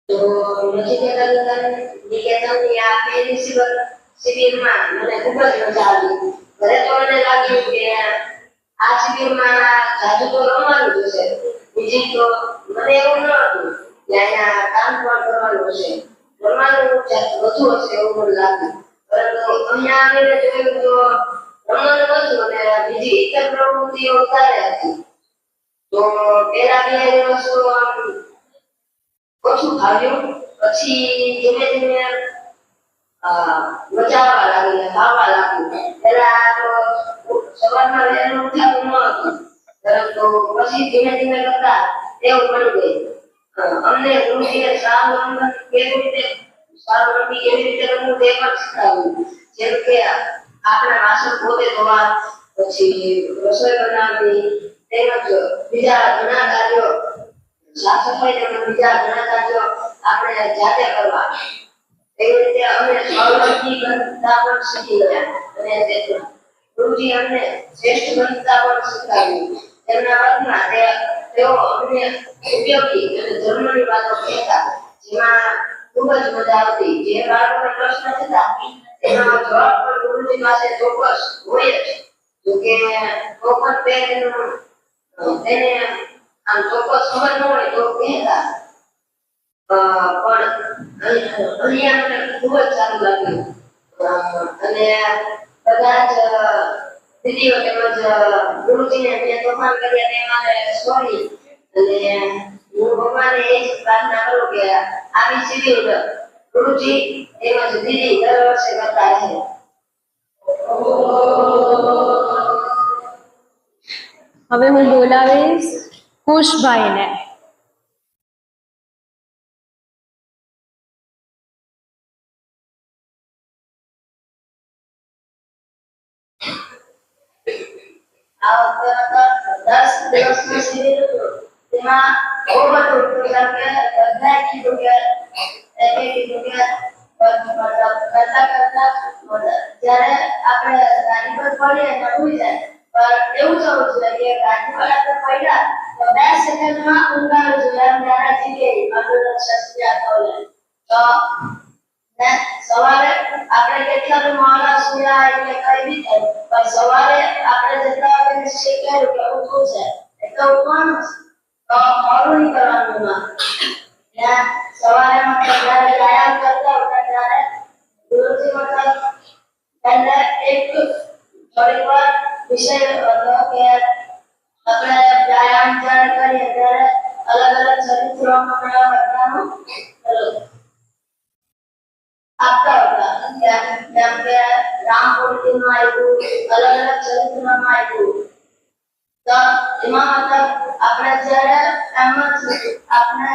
તો નિકેતનની આ પહેલી શિબિરમાં મને ખૂબ જ મજા આવી. ઘરે તો મને લાગ્યું કે આ શિબિરમાં જાદુ તો રમવાનું જ હશે, બીજી તો મને એવું ન હતું કે અહીંયા કામ પણ કરવાનું હશે, રમવાનું વધુ હશે એવું મને લાગ્યું. પરંતુ અહીંયા આવીને જોયું તો રમવાનું હતું અને બીજી ઇતર પ્રવૃત્તિઓ વધારે હતી. તો પહેલા 2 દિવસ ઓછું ખાવ્યું, પછી ધીમે ધીમે મજા આવવા લાગી, ખાવા લાગ્યું. પહેલા તો સવારમાં વહેલું ઉઠાતું ન હતું, પરંતુ પછી ધીમે ધીમે કરતા એવું બની ગયું. અમને ગુરુજીએ સારું રમવું કેવી રીતે રમવું તે પણ શીખવાડ્યું. જેમ કે આપણા વાસણ પોતે ધોવા, પછી રસોઈ બનાવવી, તેમજ બીજા ઘણા કાર્યો, સાફ સફાઈ તેમજ બીજા ઘણા કાર્યો આપણે જાતે કરવા. એવી રીતે અમે અવલંબી બનતા પણ શીખી ગયા અને ગુરુજી અમને શ્રેષ્ઠ બનતા પણ શીખવાડ્યું. તેમના વર્ગમાં તેઓ અમને ઉપયોગી અને ધર્મની વાતો કહેતા, જેમાં ખૂબ જ મજા આવતી. જે બાળકોને પ્રશ્ન થતા તેનો જવાબ પણ ગુરુજી પાસે ચોક્કસ હોય જ. જોકે ચોક્કસ તેને આમ ચોક્કસ ખબર ન હોય તો કહેતા, પણ અહીંયા મને ખૂબ જ સારું લાગ્યું. અને બધા જ દીદીઓ તેમજ ગુરુજીને મેં તોફાન કર્યા તે માટે સોરી. અને હું ભગવાનને એ જ પ્રાર્થના કરું કે આવી શિબિર ગુરુજી તેમજ દીદી દર વર્ષે કરતા રહે. હવે હું બોલાવીશ ખુશભાઈને. આ વખતે 10 દિવસનું શિબિર હતું. તેમાં બહુ બધું હતું, કે બધાએ કીધું કે કરતા જ્યારે આપણે ગાડી પર પડીએ તો ઉઈ જાય, પણ એવું થવું જોઈએ કે ગાડી પર આપણે પડ્યા તો 2 સેકન્ડમાં ઊંઘ આવી જોઈએ. એમ ત્યારે જીવીએ શસ્ત્રી આપોલે તો સવારે આપણે કેટલા મોડા સુયા એટલે કઈ બી થાય, પણ સવારે આપણે જેટલા વાગે શીખ્યું કે ઉઠવું છે એટલે ઉઠવાનું છે, તો મોડું નહીં કરવાનું ના. સવારે જ્યારે વ્યાયામ કરતા હતા ત્યારે ગુરુજી મતલબ પહેલે એક થોડીક વાર વિષય હતો કે આપણે વ્યાયામ જ્યારે કરીએ ત્યારે અલગ અલગ ચરિત્રોમાં બધાનું આપતા હતા. જેમ કે રામ પૂર્તિમાં આવ્યું, અલગ અલગ ચરિત્રમાં આવ્યું. તો એમાં મતલબ આપણે જ્યારે એમ જ આપણે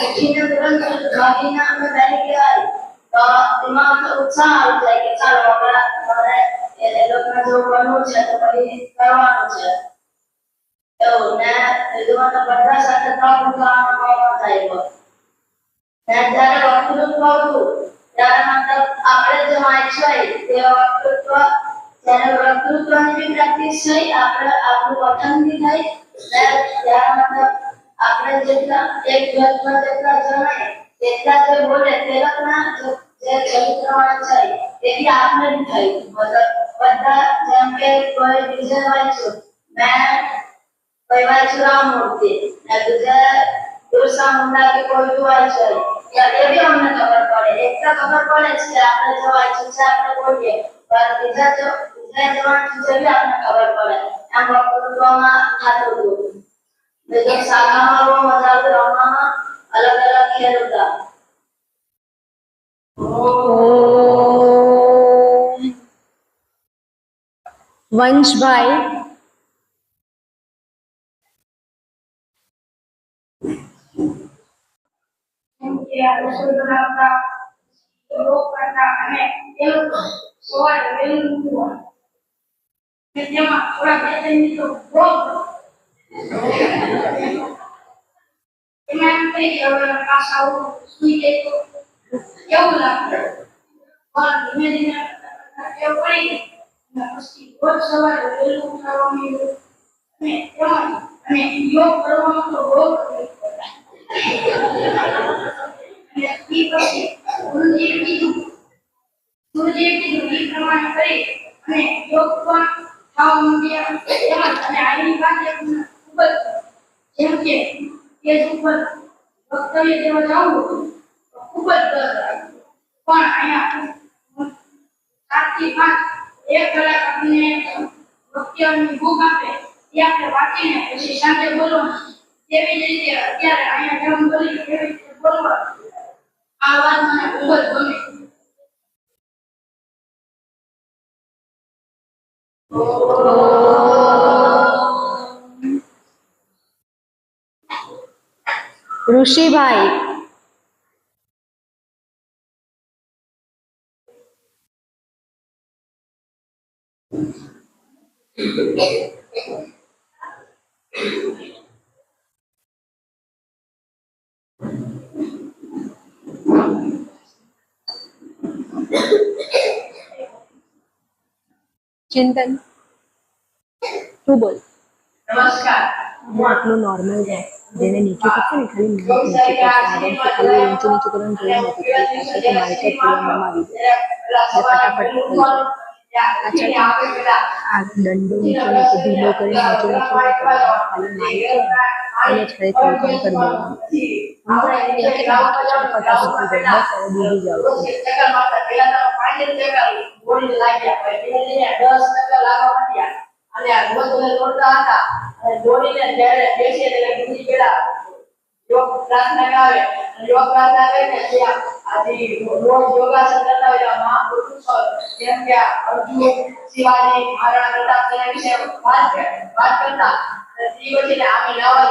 ઉઠીને તુરંત ભાગીને આપણે બેઠી કહેવાય તો એમાં મતલબ ઉત્સાહ આવી જાય કે ચાલો મારે એ લોકોને જો બનવું છે તો પછી કરવાનું છે એવું. ને એમાં તો બધા સાથે ત્રણ ઉઠવાનો મોકો થાય. જ્યારે વક્તૃત્વ હતું ત્યારે મતલબ આપણે જે વાંચવાય તે વક્તૃત્વ, જ્યારે વક્તૃત્વની પ્રેક્ટિસ થઈ, આપણું પઠન બી થાય, ત્યારે મતલબ આપણે જેટલા એક વર્ષમાં જેટલા જણાય તેટલા જે બોલે તે લોકોના જે ચરિત્રમાં છે તે બી આપણે બી થાય. મતલબ બધા જેમ કે કોઈ બીજે વાંચ્યું, મેં કોઈ વાંચ્યું રામમૂર્તિ ને બીજે બિરસા મુંડા કે કોઈ બી વાંચ્યું એ બી અમને ખબર પડે. એક તો ખબર પડે છે કે આપણે જો વાંચ્યું છે આપણે બોલીએ, પણ બીજા જવાન છે બી આપણને ખબર પડે. એમ વક્તૃત્વમાં થતું હતું. બીજી શાખામાં બહુ મજા આવતી રમવામાં. અલગ અલગ ખેડૂતા ઓમ. વંશભાઈ. જેમ કે આ રસોઈ બનાવતા યોગ કરતા અને એ લોકો સવારે વહેલું ઉઠવું અને તેમાં થોડા બે ત્રણ મિનિટો યોગ એમાં એમ થઈ કે હવે પાછા સુઈ જાય તો કેવું લાગે પણ ધીમે ધીમે ટેવ પડી ગઈ અને પછી રોજ સવારે વહેલું ઉઠવાનું અને તેમાં અને યોગ કરવાનો તો બહુ તકલીફ પડે અને એ પછી ગુરુજીએ કીધું એ પ્રમાણે કરી અને યોગ પણ થવા માંડ્યા તેમજ અને આની પાસે ખૂબ જ જેમ કે સ્ટેજ ઉપર વક્તવ્ય દેવા જાઉં તો ખૂબ જ ડર લાગ્યો પણ અહીંયા 7 થી 5 1 કલાક આપણને વક્તવ્યની બુક આપે એ આપણે વાંચીને પછી સાંજે બોલવાનું તેવી જ રીતે અત્યારે અહીંયા જેમ બોલી એવી રીતે બોલવાનું આ વાત મને ખૂબ જ ગમે ઋષિભાઈ. ચિંતન તું બોલ. નમસ્કાર હું આટલું નોર્મલ છે જેને નીચે કરશે ને ખાલી નીચે કરશે આગળ ખાલી ઊંચું નીચું કરવાનું જોયું નથી ખાલી પાછળથી માઇક જ બોલવામાં આવી ફટાફટ થઈ જાય પાછળથી આ દંડો નીચે નીચે ઢીલો કરી નીચે નીચે ખાલી માઇક એને જ ખાલી થોડું કામ કરી દેવાનું ફટાફટ થઈ જાય બસ હવે બીજી જાવ અને આ રોજ દોડતા હતા અને દોડીને જ્યારે બેસીએ ત્યારે ગુરુજી પેલા યોગ પ્રાર્થના ગાવે અને યોગ પ્રાર્થના કરીને ત્યાં આજે રોજ યોગાસન કરતા હોય મહાપુરુષો જેમ કે અર્જુન શિવાજી મહારાણા પ્રતાપ તેના વિશે વાત કરતા અને તે પછી અમે નવા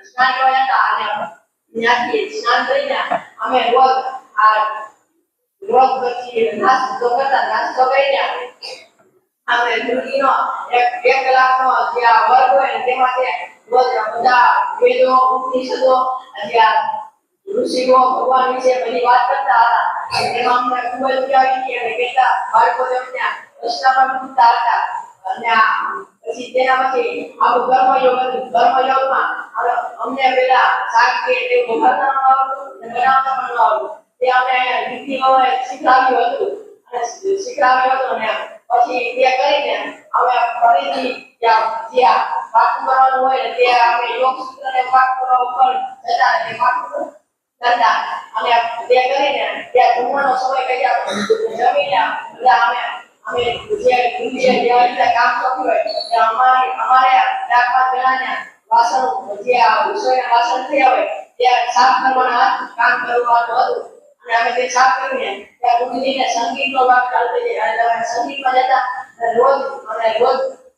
સ્નાન કરવા જતા અને ત્યાંથી સ્નાન કરીને અમે રોજ પછી નાસ્તો કરીને આપણે ગુરુજીનો એક કલાકનો જે આ વર્ગ હોય તેમાં તે રોજ બધા વેદો ઉપનિષદો જે ઋષિઓ ભગવાન વિશે બધી વાત કરતા હતા તેમાં અમને ખૂબ જ મજા આવી હતી અને કેટલા બાળકો તેમને રસ્તામાં મૂકતા હતા અને પછી તેના પછી આપણું કર્મયોગમાં અમને પેલા શાક કે તે બનાવતા આવડતું બનાવતા પણ આવડતું તે અમે રીતિઓ શીખવાડ્યું હતું અને પછી તે કરીને અમે ફરીથી જ્યાં પાઠ કરવાનું હોય તે અમે યોગ સૂત્રને પાઠ કરવા ઉપર જતા તે પાઠ કરતા અને તે કરીને ત્યાં જમવાનો સમય કર્યા જમીને બધા અમે જે ગુરુજીએ જે રીતે કામ કર્યું હોય તે અમારે 4-5 જણાને વાસણ જે રસોઈના વાસણ થયા હોય તે સાફ કરવાના કામ કરવાનું હતું અને અમે તે સાફ કરીને ત્યાં ગુરુજીને સંગીતનો ભાગ ચાલતો છે અને તમે સંગીતમાં જતા રોજ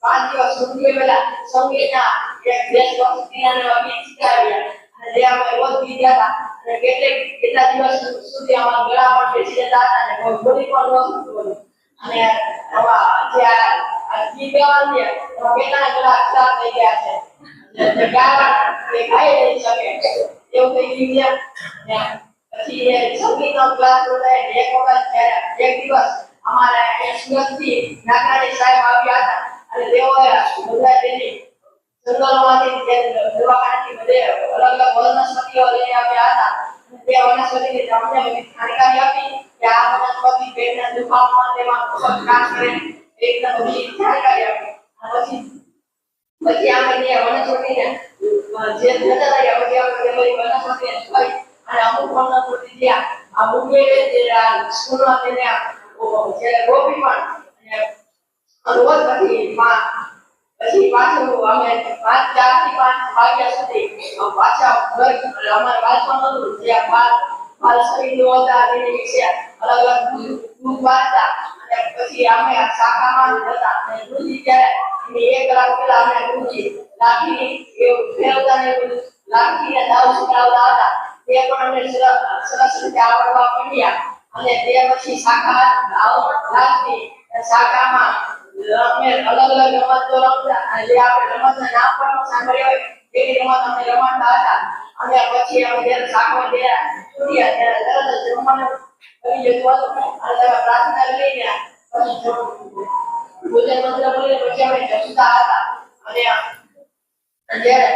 5 દિવસ સુધી પહેલા સંગીતના એક દેશભક્તિના ગીત શીખવાડ્યા અને જે અમે રોજ ગીત ગાતા અને કેટલા દિવસ સુધી અમારા ગળા પણ બેસી જતા હતા અને કોઈ બોલી પણ ન શકતું અને આવા જે આ ગીત ગાવાનું છે એમાં કેટલાના ગળા ખરાબ થઈ ગયા છે જે ગાવા તે ગાઈ નહીં શકે એવું થઈ ગયું છે પછી સંગીતનો ક્લાસ બોલાય એક વખત એક દિવસ અમારે સુરતથી નાકારી સાહેબ આવ્યા હતા અને તેઓએ બધા તેની જંગલોમાંથી દવાખાનાથી બધે અલગ અલગ વનસ્પતિઓ લઈને આવ્યા હતા તે વનસ્પતિની અમને બધી જાણકારી આપી કે આ વનસ્પતિ પેટના દુખાવામાં તેમાં ખૂબ કામ કરે એકદમ બધી જાણકારી આપી પછી અમે જે વનસ્પતિને જે નજર આવ્યા પછી અમે તે બધી વનસ્પતિને જોઈ અને અમુક વનસ્પતિ જ્યાં આ મુખ્ય જે સ્કૂલમાં તેને જે રોપી પણ રોજ પછી પછી પાછું અમે 4 થી 5 વાગ્યા સુધી પાછા વર્ગ અમારે વાંચવાનું હતું. જ્યાં બાલ શરીર હતા તેની વિશે અલગ અલગ બુક વાંચતા અને પછી અમે શાખામાં હતા અને ગુરુજી ત્યારે 1 કલાક પહેલા અમે ગુરુજી લાઠી એવું ફેરવતા ને લાઠીને દાવ શીખવતા હતા. તે પણ અમને સરસ રીતે આવડવા માંડ્યા અને તે પછી શાખા લાઠી શાખામાં અમે અલગ અલગ રમતો રમતા અને જે આપણે રમતના નામ પણ સાંભળ્યા હોય તેવી રમત અમે રમતા હતા. અને પછી અમે જ્યારે શાખામાં ગયા છૂટ્યા ત્યારે તરત જ રમવાનું કરી જતું હતું અને તમે પ્રાર્થના લઈને પછી ભોજન મંત્ર બોલીને પછી અમે જમતા હતા. અને જ્યારે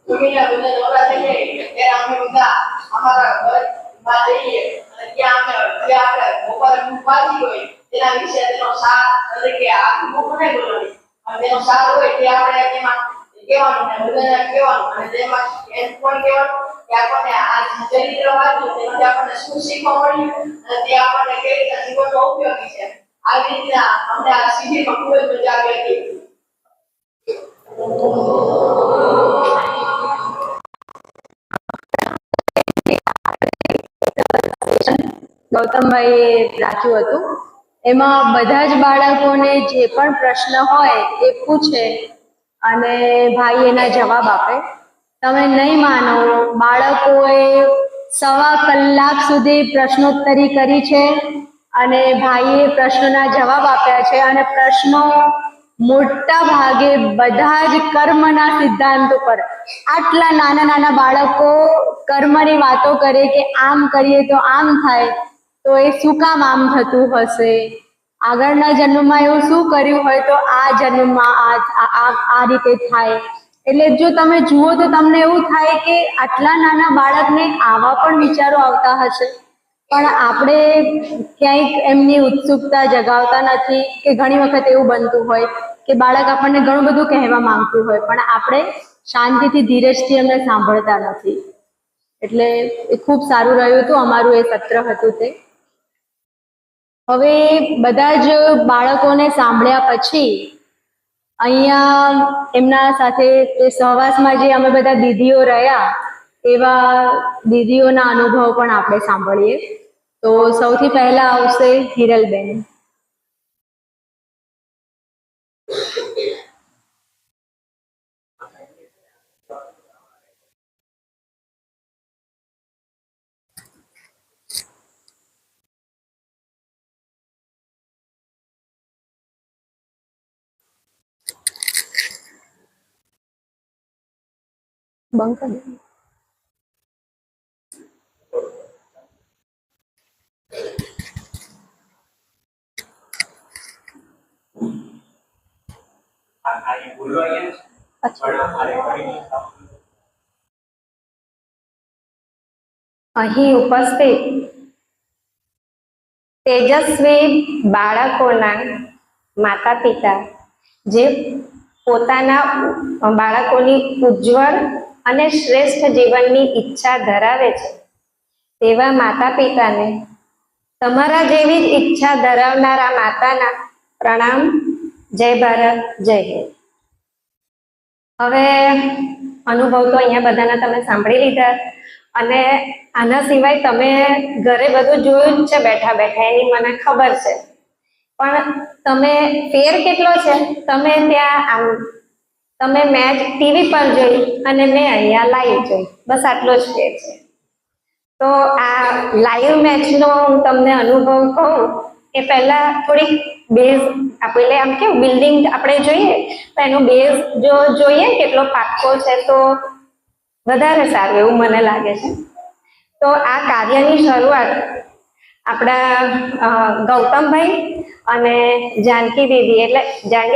જમીને ભોજન નવરા થઈ જાય ત્યારે અમે બધા અમારા ઘરમાં જઈએ અને ત્યાં અમે જે આપણે બપોરે બુક વાંચી હોય તેના વિશે તેનો સાર તરીકે આખી બુક નહીં બોલવાની અને તેનો સાર હોય તે આપણે તેમાં કહેવાનું ને બધાને કહેવાનું અને તેમાં એમ પણ કહેવાનું કે આપણને આ ચરિત્ર વાંચ્યું તેમાંથી આપણને શું શીખવા મળ્યું અને તે આપણને કેવી રીતે જીવનમાં ઉપયોગી છે. આવી રીતના અમને આ શિબિરમાં ખૂબ જ મજા આવી હતી. ગૌતમભાઈએ રાખ્યું હતું. એમાં બધા જ બાળકોને જે પણ પ્રશ્ન હોય એ પૂછે અને ભાઈ એના જવાબ આપે. તમે નહીં માનો, બાળકોએ 1.25 કલાક સુધી પ્રશ્નોત્તરી કરી છે અને ભાઈએ પ્રશ્નોના જવાબ આપ્યા છે અને પ્રશ્નો મોટા ભાગે બધા જ કર્મના સિદ્ધાંત ઉપર. આટલા નાના નાના બાળકો કર્મની વાતો કરે કે આમ કરીએ તો આમ થાય, તો એ શું કામ આમ થતું હશે, આગળના જન્મમાં એવું શું કર્યું હોય તો આ જન્મમાં આ રીતે થાય. એટલે જો તમે જુઓ તો તમને એવું થાય કે આટલા નાના બાળકને આવા પણ વિચારો આવતા હશે, પણ આપણે ક્યાંક એમની ઉત્સુકતા જગાવતા નથી. કે ઘણી વખત એવું બનતું હોય કે બાળક આપણને ઘણું બધું કહેવા માંગતું હોય પણ આપણે શાંતિથી ધીરજથી એમને સાંભળતા નથી. એટલે એ ખૂબ સારું રહ્યું હતું અમારું એ સત્ર હતું તે. હવે બધા જ બાળકોને સાંભળ્યા પછી અહીંયા એમના સાથે એ સહવાસમાં જે અમે બધા દીદીઓ રહ્યા એવા દીદીઓના અનુભવ પણ આપણે સાંભળીએ. તો સૌથી પહેલા આવશે હિરલબેન. બંકર અહીં ઉપસ્થિત તેજસ્વી બાળકોના માતા પિતા જે પોતાના બાળકોની ઉજ્જવળ અને શ્રેષ્ઠ જીવનની ઈચ્છા ધરાવે છે તેવા માતા પિતાને તમારા જેવી જ ઈચ્છા ધરાવનારા માતાના પ્રણામ. જય ભારત, જય હિન્દ. હવે અનુભવ તો અહીંયા બધાના તમે સાંભળી લીધા અને આના સિવાય તમે ઘરે બધું જોયું જ છે બેઠા બેઠા, એની મને ખબર છે, પણ તમે ફેર કેટલો છે તમે ત્યાં આમ તમે મેચ ટીવી પર જોઈ અને મેં અહીંયા લાઈવ જોઈ, બસ આટલો જ ફેર છે. તો આ લાઈવ મેચનો હું તમને અનુભવ કહું એ પહેલા થોડીક બેઝ આપણે આમ કેવું બિલ્ડિંગ આપણે જોઈએ તો એનો બેઝ જો જોઈએ કેટલો પાક્કો છે તો વધારે સારું એવું મને લાગે છે. તો આ કાર્યની શરૂઆત આપણા ગૌતમભાઈ અને જાનકી દીદી એટલે જાનકી